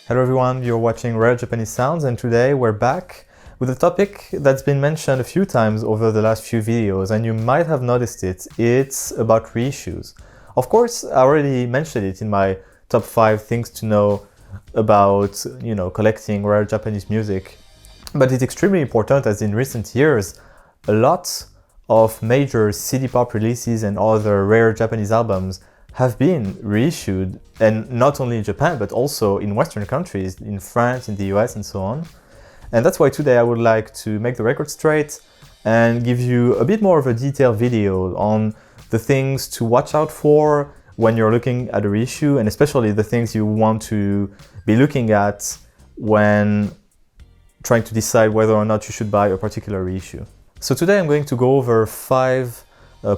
Hello everyone, you're watching Rare Japanese Sounds, and today we're back with a topic that's been mentioned a few times over the last few videos, and you might have noticed it. It's about reissues. Of course, I already mentioned it in my top 5 things to know about, collecting rare Japanese music. But it's extremely important as in recent years, a lot of major CD pop releases and other rare Japanese albums have been reissued, and not only in Japan, but also in Western countries, in France, in the US, and so on. And that's why today I would like to make the record straight and give you a bit more of a detailed video on the things to watch out for when you're looking at a reissue, and especially the things you want to be looking at when trying to decide whether or not you should buy a particular reissue. So today I'm going to go over 5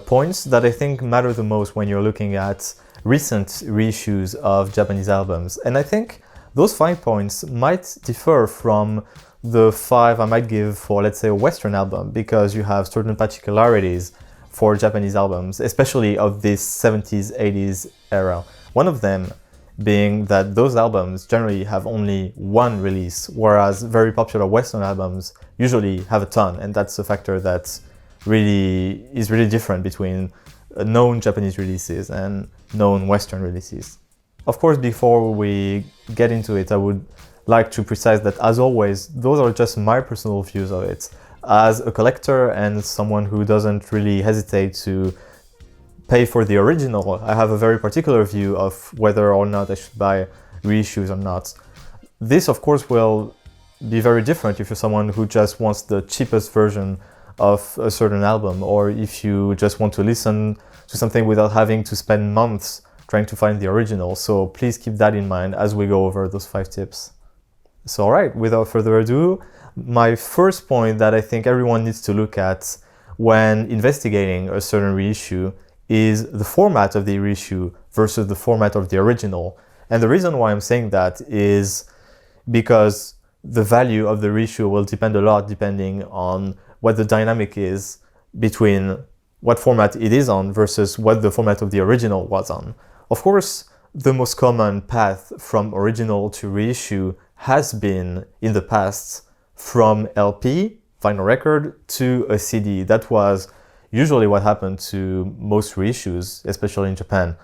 points that I think matter the most when you're looking at recent reissues of Japanese albums. And I think those 5 points might differ from the 5 I might give for, let's say, a Western album, because you have certain particularities for Japanese albums, especially of this 70s, 80s era. One of them being that those albums generally have only one release, whereas very popular Western albums usually have a ton, and that's a factor that is really different between known Japanese releases and known Western releases. Of course, before we get into it, I would like to precise that, as always, those are just my personal views of it. As a collector and someone who doesn't really hesitate to pay for the original, I have a very particular view of whether or not I should buy reissues or not. This, of course, will be very different if you're someone who just wants the cheapest version of a certain album, or if you just want to listen to something without having to spend months trying to find the original. So please keep that in mind as we go over those 5 tips. So alright, without further ado, my first point that I think everyone needs to look at when investigating a certain reissue is the format of the reissue versus the format of the original. And the reason why I'm saying that is because the value of the reissue will depend a lot depending on what the dynamic is between what format it is on versus what the format of the original was on. Of course, the most common path from original to reissue has been, in the past, from LP, vinyl record, to a CD. That was usually what happened to most reissues, especially in Japan.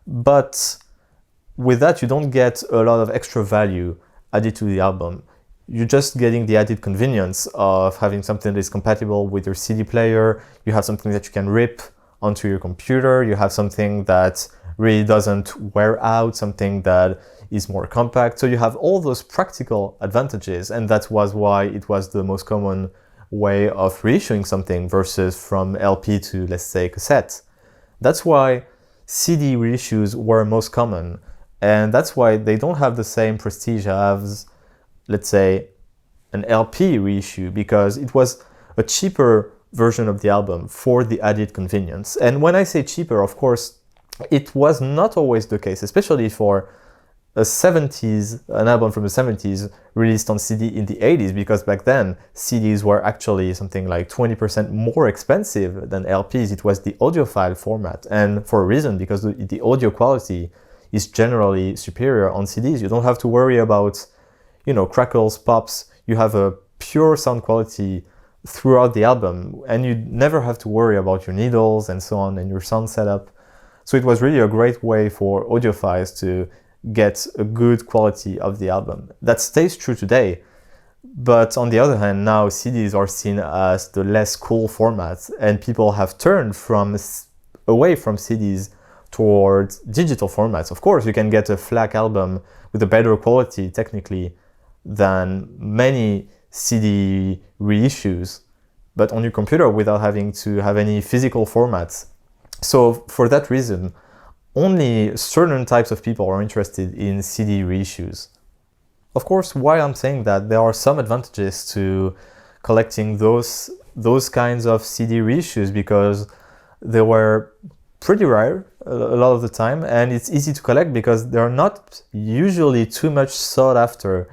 But with that, you don't get a lot of extra value added to the album. You're just getting the added convenience of having something that is compatible with your CD player. You have something that you can rip onto your computer. You have something that really doesn't wear out, something that is more compact. So you have all those practical advantages, and that was why it was the most common way of reissuing something versus from LP to, let's say, cassette. That's why CD reissues were most common, and that's why they don't have the same prestige as, let's say, an LP reissue, because it was a cheaper version of the album for the added convenience. And when I say cheaper, of course, it was not always the case, especially for an album from the 70s released on CD in the 80s, because back then CDs were actually something like 20% more expensive than LPs. It was the audiophile format, and for a reason, because the audio quality is generally superior on CDs. You don't have to worry about crackles, pops. You have a pure sound quality throughout the album, and you never have to worry about your needles and so on and your sound setup. So it was really a great way for audiophiles to get a good quality of the album. That stays true today, but on the other hand, now CDs are seen as the less cool format, and people have turned away from CDs towards digital formats. Of course, you can get a FLAC album with a better quality technically than many CD reissues, but on your computer without having to have any physical formats. So for that reason, only certain types of people are interested in CD reissues. Of course, while I'm saying that, there are some advantages to collecting those kinds of CD reissues, because they were pretty rare a lot of the time, and it's easy to collect because they're not usually too much sought after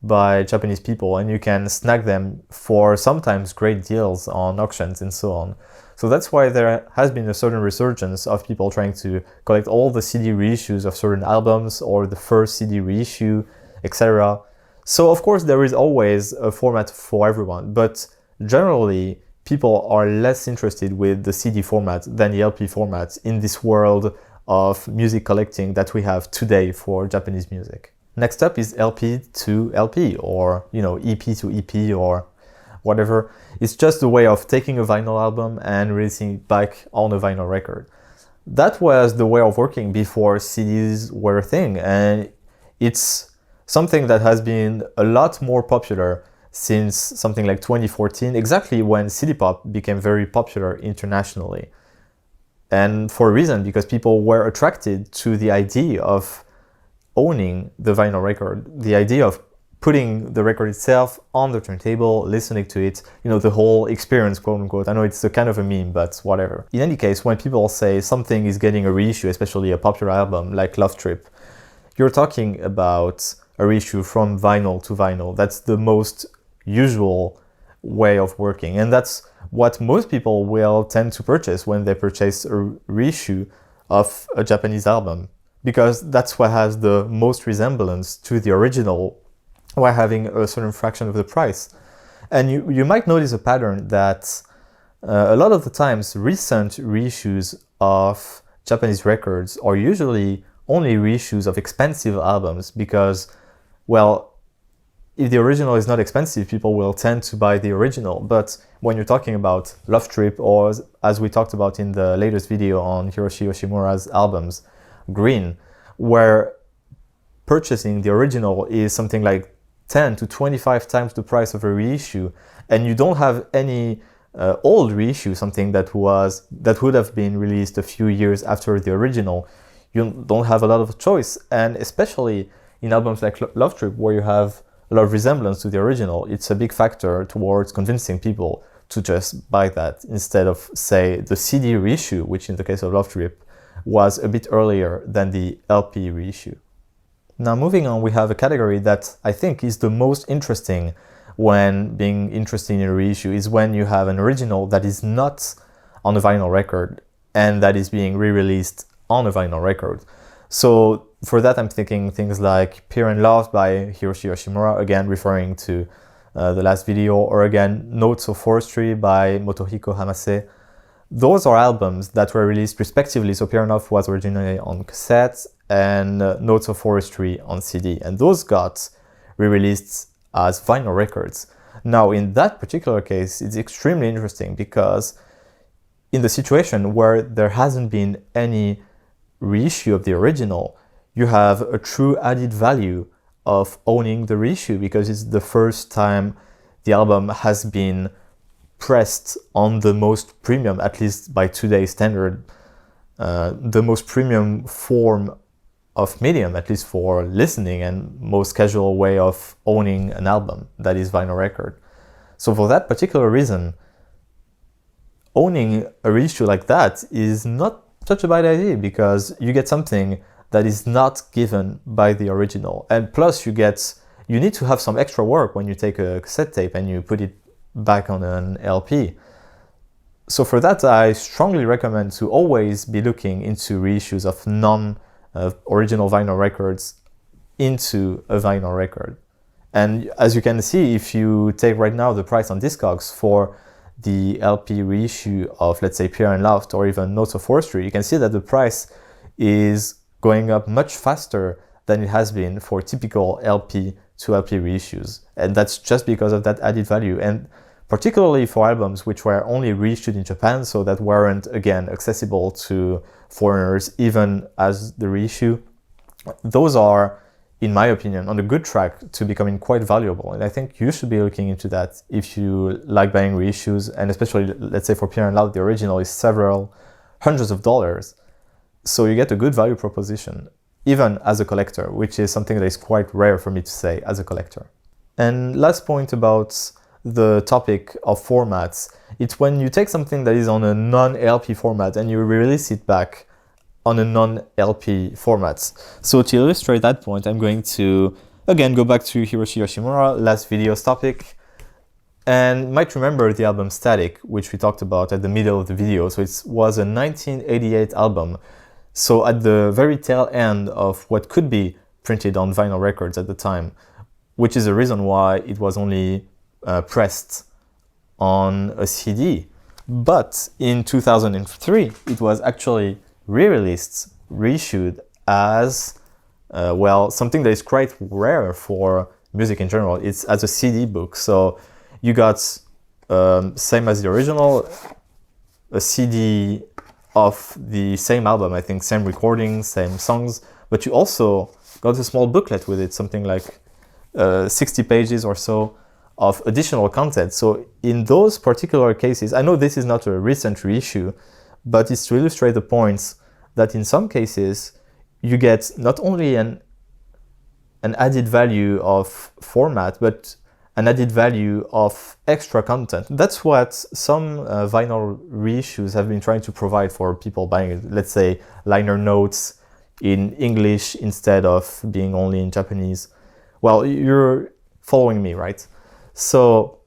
by Japanese people, and you can snag them for sometimes great deals on auctions and so on. So that's why there has been a certain resurgence of people trying to collect all the CD reissues of certain albums, or the first CD reissue, etc. So of course there is always a format for everyone, but generally people are less interested with the CD format than the LP format in this world of music collecting that we have today for Japanese music. Next up is LP to LP, or EP to EP, or whatever. It's just a way of taking a vinyl album and releasing it back on a vinyl record. That was the way of working before CDs were a thing, and it's something that has been a lot more popular since something like 2014, exactly when CD pop became very popular internationally. And for a reason, because people were attracted to the idea of owning the vinyl record, the idea of putting the record itself on the turntable, listening to it, the whole experience, quote unquote. I know it's a kind of a meme, but whatever. In any case, when people say something is getting a reissue, especially a popular album like Love Trip, you're talking about a reissue from vinyl to vinyl. That's the most usual way of working. And that's what most people will tend to purchase when they purchase a reissue of a Japanese album, because that's what has the most resemblance to the original, while having a certain fraction of the price. And you might notice a pattern that a lot of the times recent reissues of Japanese records are usually only reissues of expensive albums, because, well, if the original is not expensive, people will tend to buy the original. But when you're talking about Love Trip, or as we talked about in the latest video on Hiroshi Yoshimura's albums, Green, where purchasing the original is something like 10 to 25 times the price of a reissue, and you don't have any old reissue, something that would have been released a few years after the original, you don't have a lot of choice. And especially in albums like Love Trip, where you have a lot of resemblance to the original, it's a big factor towards convincing people to just buy that instead of, say, the CD reissue, which in the case of Love Trip was a bit earlier than the LP reissue. Now moving on, we have a category that I think is the most interesting when being interested in a reissue, is when you have an original that is not on a vinyl record and that is being re-released on a vinyl record. So for that, I'm thinking things like Pure in Love by Hiroshi Yoshimura, again referring to the last video, or again Notes of Forestry by Motohiko Hamase. Those are albums that were released respectively. So Pure in Love was originally on cassette and Notes of Forestry on CD, and those got re-released as vinyl records. Now in that particular case, it's extremely interesting, because in the situation where there hasn't been any reissue of the original, you have a true added value of owning the reissue, because it's the first time the album has been pressed on the most premium, at least by today's standard, the most premium form of medium, at least for listening, and most casual way of owning an album, that is vinyl record. So for that particular reason, owning a reissue like that is not such a bad idea, because you get something that is not given by the original. And plus you need to have some extra work when you take a cassette tape and you put it back on an LP. So for that, I strongly recommend to always be looking into reissues of non-original vinyl records into a vinyl record. And as you can see, if you take right now the price on Discogs for the LP reissue of, let's say, Pure and Loved or even Notes of Forestry, you can see that the price is going up much faster than it has been for typical LP to LP reissues. And that's just because of that added value. And particularly for albums which were only reissued in Japan, so that weren't, again, accessible to foreigners, even as the reissue, those are, in my opinion, on a good track to becoming quite valuable. And I think you should be looking into that if you like buying reissues, and especially, let's say, for Pure and Loud, the original is several hundreds of dollars. So you get a good value proposition, even as a collector, which is something that is quite rare for me to say as a collector. And last point about the topic of formats, it's when you take something that is on a non-LP format and you release it back on a non-LP format. So to illustrate that point, I'm going to again go back to Hiroshi Yoshimura, last video's topic, and you might remember the album Static, which we talked about at the middle of the video. So it was a 1988 album. So at the very tail end of what could be printed on vinyl records at the time, which is the reason why it was only pressed on a CD. But in 2003, it was actually re-released, reissued as, something that is quite rare for music in general. It's as a CD book. So you got, same as the original, a CD of the same album, I think, same recordings, same songs, but you also got a small booklet with it, something like 60 pages or so of additional content. So in those particular cases, I know this is not a recent reissue, but it's to illustrate the points that in some cases you get not only an added value of format, but an added value of extra content. That's what some vinyl reissues have been trying to provide for people buying it. Let's say liner notes in English instead of being only in Japanese. Well, you're following me, right? So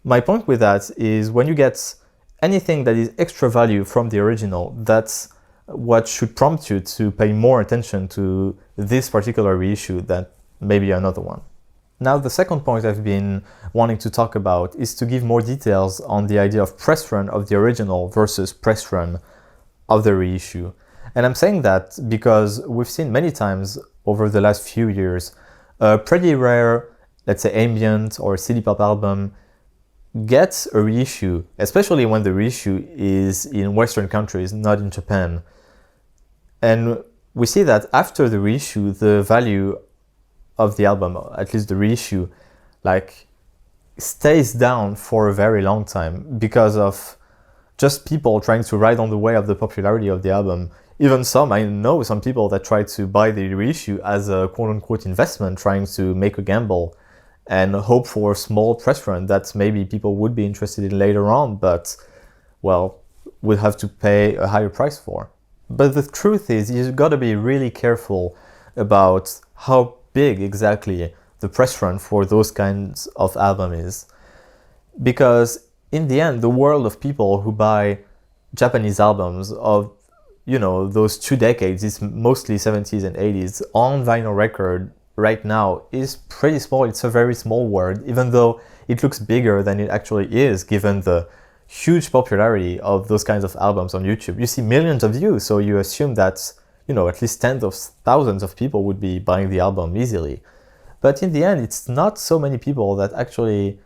my point with that is when you get anything that is extra value from the original, that's what should prompt you to pay more attention to this particular reissue than maybe another one. Now, the second point I've been wanting to talk about is to give more details on the idea of press run of the original versus press run of the reissue. And I'm saying that because we've seen many times over the last few years, a pretty rare, let's say ambient or city pop album gets a reissue, especially when the reissue is in Western countries, not in Japan. And we see that after the reissue, the value of the album, at least the reissue, like stays down for a very long time because of just people trying to ride on the way of the popularity of the album. Even I know some people that try to buy the reissue as a quote-unquote investment, trying to make a gamble and hope for a small press run that maybe people would be interested in later on, but, well, would have to pay a higher price for. But the truth is, you've got to be really careful about how big exactly the press run for those kinds of album is. Because in the end, the world of people who buy Japanese albums of, those 2 decades, it's mostly 70s and 80s, on vinyl record right now is pretty small. It's a very small world, even though it looks bigger than it actually is, given the huge popularity of those kinds of albums on YouTube. You see millions of views, so you assume that, at least tens of thousands of people would be buying the album easily. But in the end, it's not so many people that actually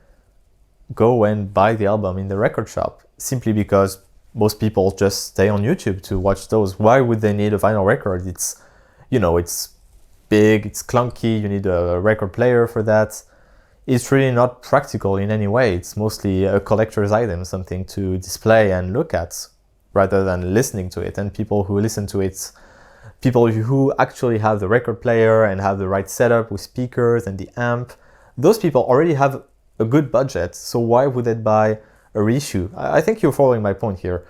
go and buy the album in the record shop, simply because most people just stay on YouTube to watch those. Why would they need a vinyl record? It's big, it's clunky, you need a record player for that. It's really not practical in any way. It's mostly a collector's item, something to display and look at, rather than listening to it. And people who listen to it, people who actually have the record player and have the right setup with speakers and the amp, those people already have a good budget, so why would they buy a reissue? I think you're following my point here.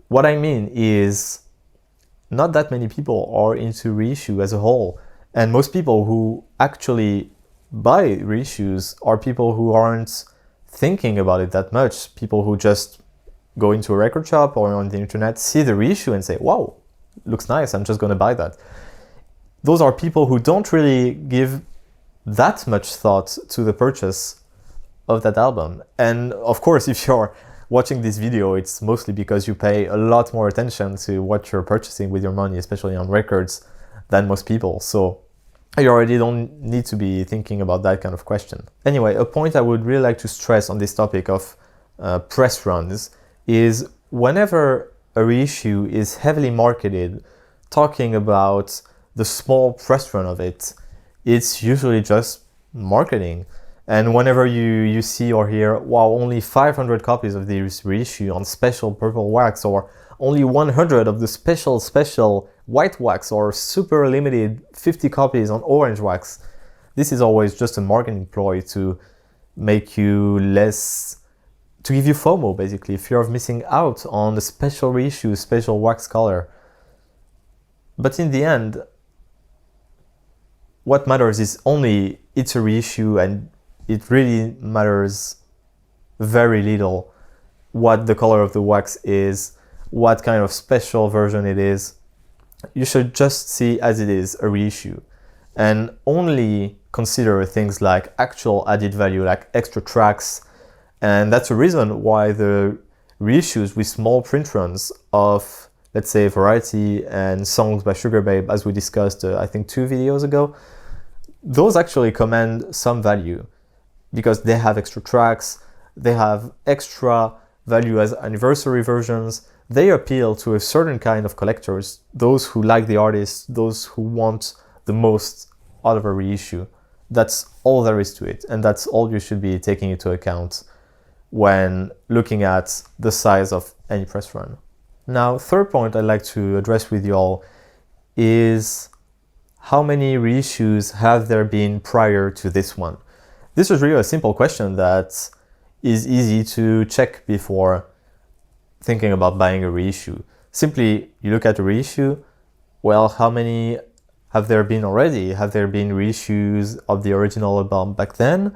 What I mean is, not that many people are into reissue as a whole, and most people who actually buy reissues are people who aren't thinking about it that much, people who just go into a record shop or on the internet, see the reissue and say, wow, looks nice, I'm just going to buy that. Those are people who don't really give that much thought to the purchase of that album. And of course, if you're watching this video, it's mostly because you pay a lot more attention to what you're purchasing with your money, especially on records, than most people. So you already don't need to be thinking about that kind of question. Anyway, a point I would really like to stress on this topic of press runs is whenever a reissue is heavily marketed, talking about the small press run of it, it's usually just marketing. And whenever you see or hear, wow, only 500 copies of this reissue on special purple wax, or only 100 of the special white wax, or super limited 50 copies on orange wax, this is always just a marketing ploy to make you to give you FOMO, basically, fear of missing out on the special reissue, special wax color. But in the end, what matters is only it's a reissue, and it really matters very little what the color of the wax is, what kind of special version it is. You should just see as it is a reissue. and only consider things like actual added value, like extra tracks. And that's the reason why the reissues with small print runs of, let's say, Variety and Songs by Sugar Babe, as we discussed, I think 2 videos ago, those actually command some value because they have extra tracks, they have extra value as anniversary versions. They appeal to a certain kind of collectors, those who like the artist, those who want the most out of a reissue. That's all there is to it, and that's all you should be taking into account when looking at the size of any press run. Now, third point I'd like to address with you all is how many reissues have there been prior to this one? This is really a simple question that is easy to check before thinking about buying a reissue. Simply, you look at a reissue, well, how many have there been already? Have there been reissues of the original album back then?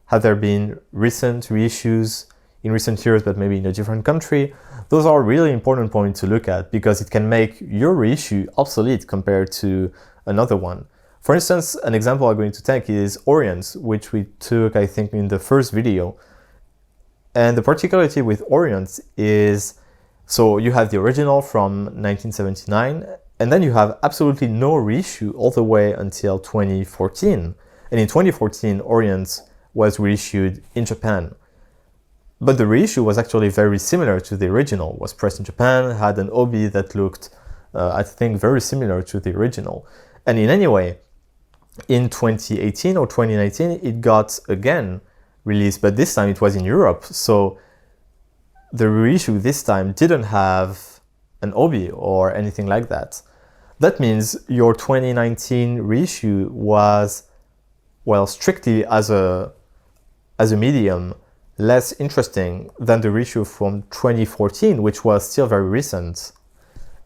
Have there been recent reissues in recent years, but maybe in a different country? Those are really important points to look at because it can make your reissue obsolete compared to another one. For instance, an example I'm going to take is Orient, which we took, I think, in the first video. And the particularity with Orient is, so you have the original from 1979, and then you have absolutely no reissue all the way until 2014. And in 2014, Orient was reissued in Japan. But the reissue was actually very similar to the original, was pressed in Japan, had an obi that looked, I think, very similar to the original. And in any way, in 2018 or 2019, it got again released, but this time it was in Europe. So the reissue this time didn't have an obi or anything like that. That means your 2019 reissue was, well, strictly as a medium, less interesting than the reissue from 2014, which was still very recent.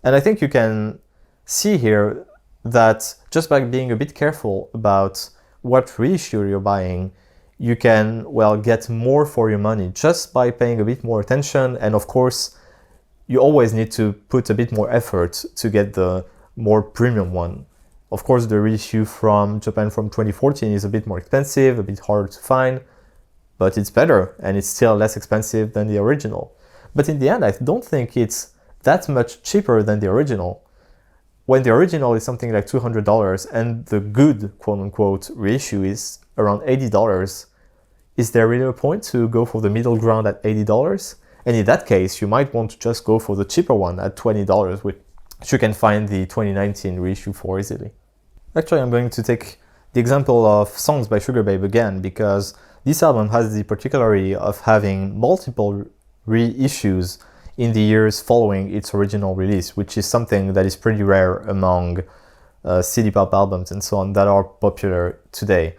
And I think you can see here that just by being a bit careful about what reissue you're buying, you can, well, get more for your money just by paying a bit more attention. And of course, you always need to put a bit more effort to get the more premium one. Of course, the reissue from Japan from 2014 is a bit more expensive, a bit harder to find, but it's better and it's still less expensive than the original. But in the end, I don't think it's that much cheaper than the original. When the original is something like $200 and the good, quote-unquote, reissue is around $80, is there really a point to go for the middle ground at $80? And in that case, you might want to just go for the cheaper one at $20, which you can find the 2019 reissue for easily. Actually, I'm going to take the example of Songs by Sugar Babe again, because this album has the particularity of having multiple reissues in the years following its original release, which is something that is pretty rare among CD pop albums and so on that are popular today.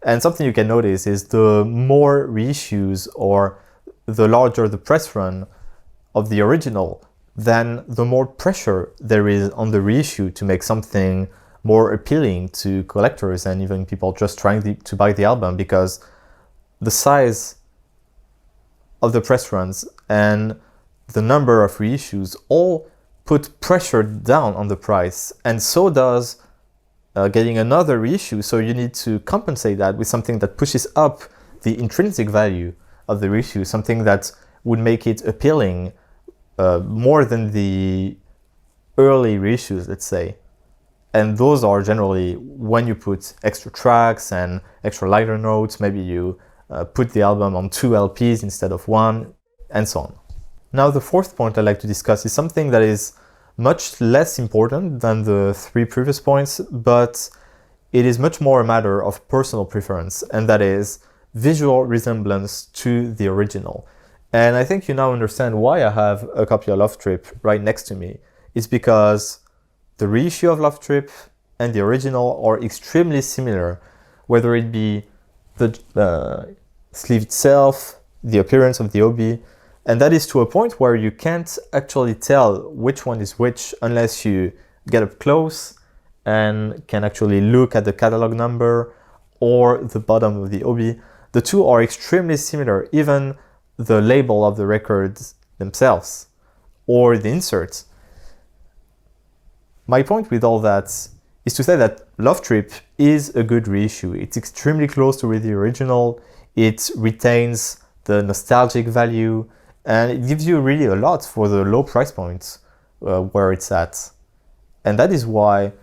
And something you can notice is the more reissues or the larger the press run of the original, then the more pressure there is on the reissue to make something more appealing to collectors and even people just trying to buy the album, because the size of the press runs and the number of reissues all put pressure down on the price, and so does getting another reissue. So you need to compensate that with something that pushes up the intrinsic value of the reissue, something that would make it appealing more than the early reissues, let's say. And those are generally when you put extra tracks and extra liner notes, maybe you put the album on 2 LPs instead of 1, and so on. Now, the fourth point I'd like to discuss is something that is much less important than the 3 previous points, but it is much more a matter of personal preference, and that is visual resemblance to the original. And I think you now understand why I have a copy of Love Trip right next to me. It's because the reissue of Love Trip and the original are extremely similar, whether it be the sleeve itself, the appearance of the obi, and that is to a point where you can't actually tell which one is which unless you get up close and can actually look at the catalog number or the bottom of the obi. The two are extremely similar, even the label of the records themselves or the inserts. My point with all that is to say that Love Trip is a good reissue. It's extremely close to the original, it retains the nostalgic value, and it gives you really a lot for the low price point where it's at. And that is why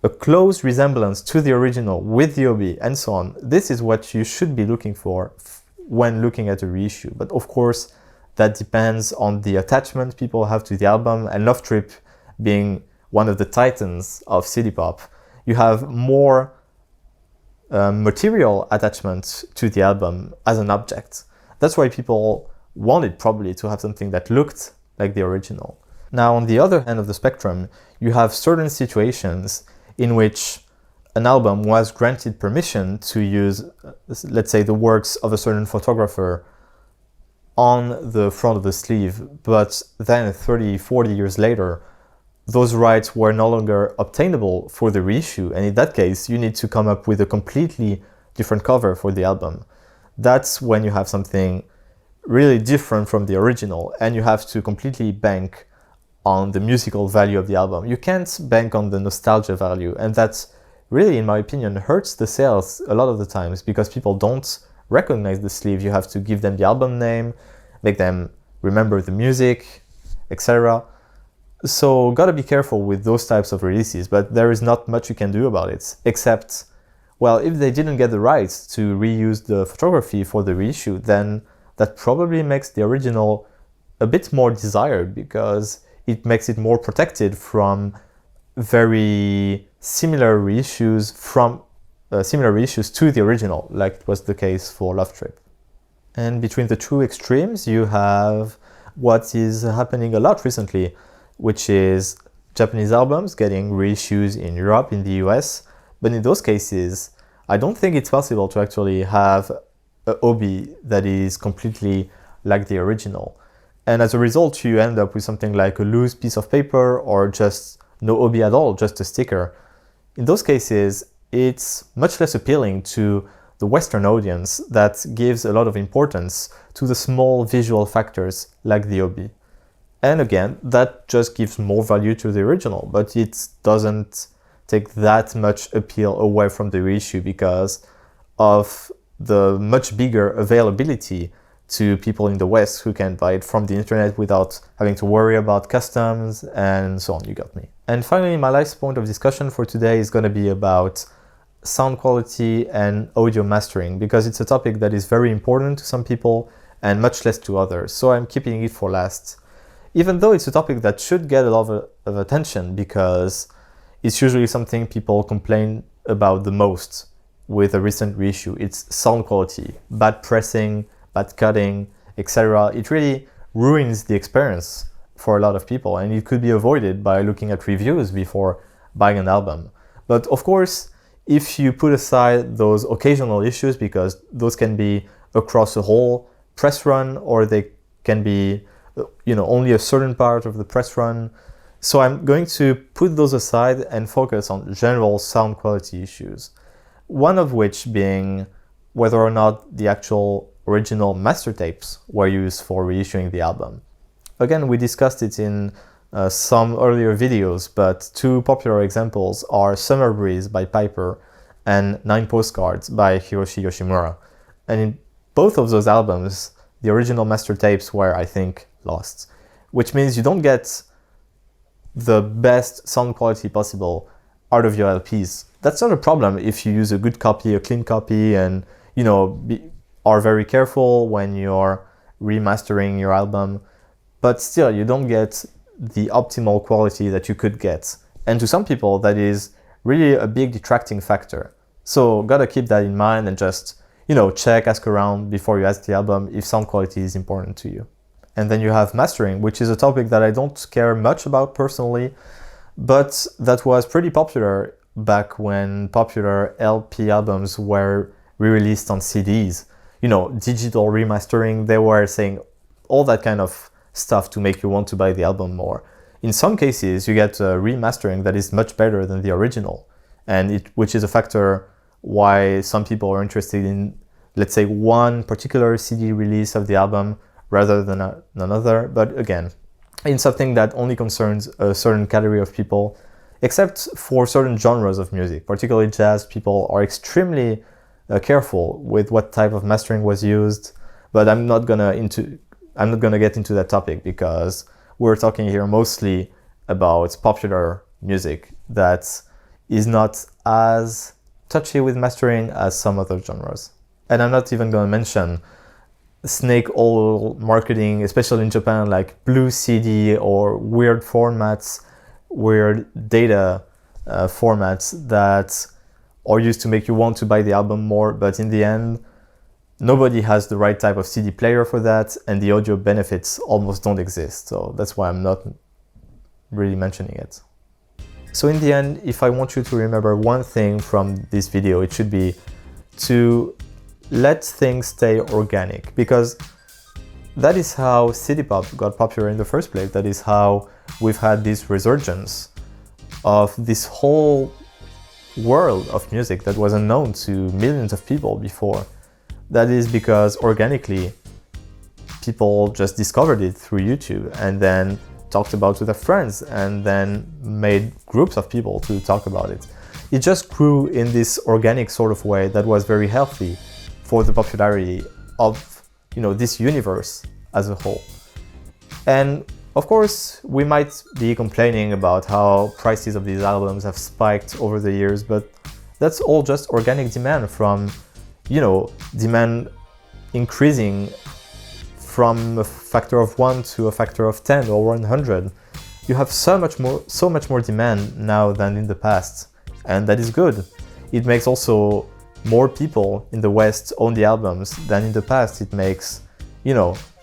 a close resemblance to the original with the OB and so on, this is what you should be looking for when looking at a reissue. But of course, that depends on the attachment people have to the album, and Love Trip being one of the titans of city pop, you have more material attachment to the album as an object. That's why people wanted probably to have something that looked like the original. Now, on the other end of the spectrum, you have certain situations in which an album was granted permission to use, let's say, the works of a certain photographer on the front of the sleeve, but then 30, 40 years later, those rights were no longer obtainable for the reissue, and in that case, you need to come up with a completely different cover for the album. That's when you have something really different from the original, and you have to completely bank on the musical value of the album. You can't bank on the nostalgia value, and that's really, in my opinion, hurts the sales a lot of the times because people don't recognize the sleeve. You have to give them the album name, make them remember the music, etc. So gotta be careful with those types of releases, but there is not much you can do about it, except, well, if they didn't get the rights to reuse the photography for the reissue, then that probably makes the original a bit more desired because it makes it more protected from very similar reissues to the original, like it was the case for Love Trip. And between the two extremes, you have what is happening a lot recently, which is Japanese albums getting reissues in Europe, in the US. But in those cases, I don't think it's possible to actually have an OB that is completely like the original. And as a result, you end up with something like a loose piece of paper or just no OB at all, just a sticker. In those cases, it's much less appealing to the Western audience that gives a lot of importance to the small visual factors like the OB. And again, that just gives more value to the original, but it doesn't take that much appeal away from the reissue because of the much bigger availability to people in the West who can buy it from the internet without having to worry about customs and so on. You got me. And finally, my last point of discussion for today is going to be about sound quality and audio mastering, because it's a topic that is very important to some people and much less to others. So I'm keeping it for last, even though it's a topic that should get a lot of attention because it's usually something people complain about the most with a recent reissue. It's sound quality, bad pressing, bad cutting, etc. It really ruins the experience for a lot of people, and it could be avoided by looking at reviews before buying an album. But of course, if you put aside those occasional issues, because those can be across a whole press run, or they can be, only a certain part of the press run. So I'm going to put those aside and focus on general sound quality issues. One of which being whether or not the actual original master tapes were used for reissuing the album. Again, we discussed it in some earlier videos, but two popular examples are Summer Breeze by Piper and 9 Postcards by Hiroshi Yoshimura. And in both of those albums, the original master tapes were, I think, lost, which means you don't get the best sound quality possible out of your LPs. That's not a problem if you use a good copy, a clean copy, and are very careful when you're remastering your album. But still, you don't get the optimal quality that you could get. And to some people, that is really a big detracting factor. So gotta keep that in mind and just, check, ask around before you ask the album if sound quality is important to you. And then you have mastering, which is a topic that I don't care much about personally, but that was pretty popular back when popular LP albums were re-released on CDs. Digital remastering, they were saying all that kind of stuff to make you want to buy the album more. In some cases, you get a remastering that is much better than the original, which is a factor why some people are interested in, let's say, one particular CD release of the album rather than another. But again, in something that only concerns a certain category of people, except for certain genres of music, particularly jazz. People are extremely careful with what type of mastering was used, but I'm not gonna get into that topic because we're talking here mostly about popular music that is not as touchy with mastering as some other genres. And I'm not even gonna mention snake oil marketing, especially in Japan, like blue CD or weird formats, weird data formats that are used to make you want to buy the album more, but in the end, nobody has the right type of CD player for that, and the audio benefits almost don't exist. So that's why I'm not really mentioning it. So in the end, if I want you to remember one thing from this video, it should be to let things stay organic, because that is how city pop got popular in the first place. That is how we've had this resurgence of this whole world of music that was unknown to millions of people before. That is because organically people just discovered it through YouTube and then talked about it with their friends and then made groups of people to talk about it. It just grew in this organic sort of way that was very healthy for the popularity of, this universe as a whole. And of course, we might be complaining about how prices of these albums have spiked over the years, but that's all just organic demand from, demand increasing from a factor of 1 to a factor of 10 or 100. You have so much more demand now than in the past, and that is good. It makes also more people in the West own the albums than in the past. It makes,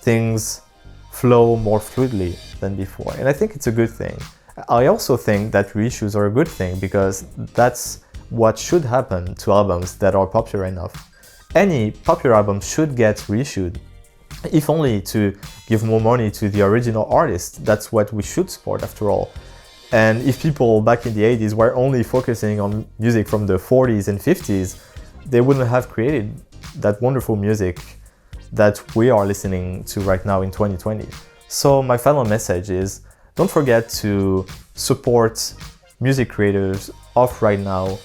things flow more fluidly than before. And I think it's a good thing. I also think that reissues are a good thing because that's what should happen to albums that are popular enough. Any popular album should get reissued, if only to give more money to the original artist. That's what we should support after all. And if people back in the 80s were only focusing on music from the 40s and 50s, they wouldn't have created that wonderful music that we are listening to right now in 2020. So my final message is, don't forget to support music creators of right now.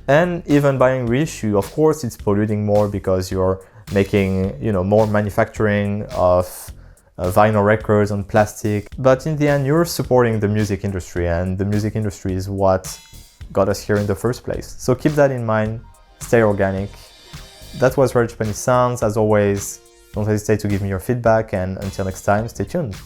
And even buying reissue, of course it's polluting more because you're making more manufacturing of vinyl records on plastic. But in the end, you're supporting the music industry, and the music industry is what got us here in the first place. So keep that in mind, stay organic. That was Rare Japanese Sounds. As always, don't hesitate to give me your feedback, and until next time, stay tuned.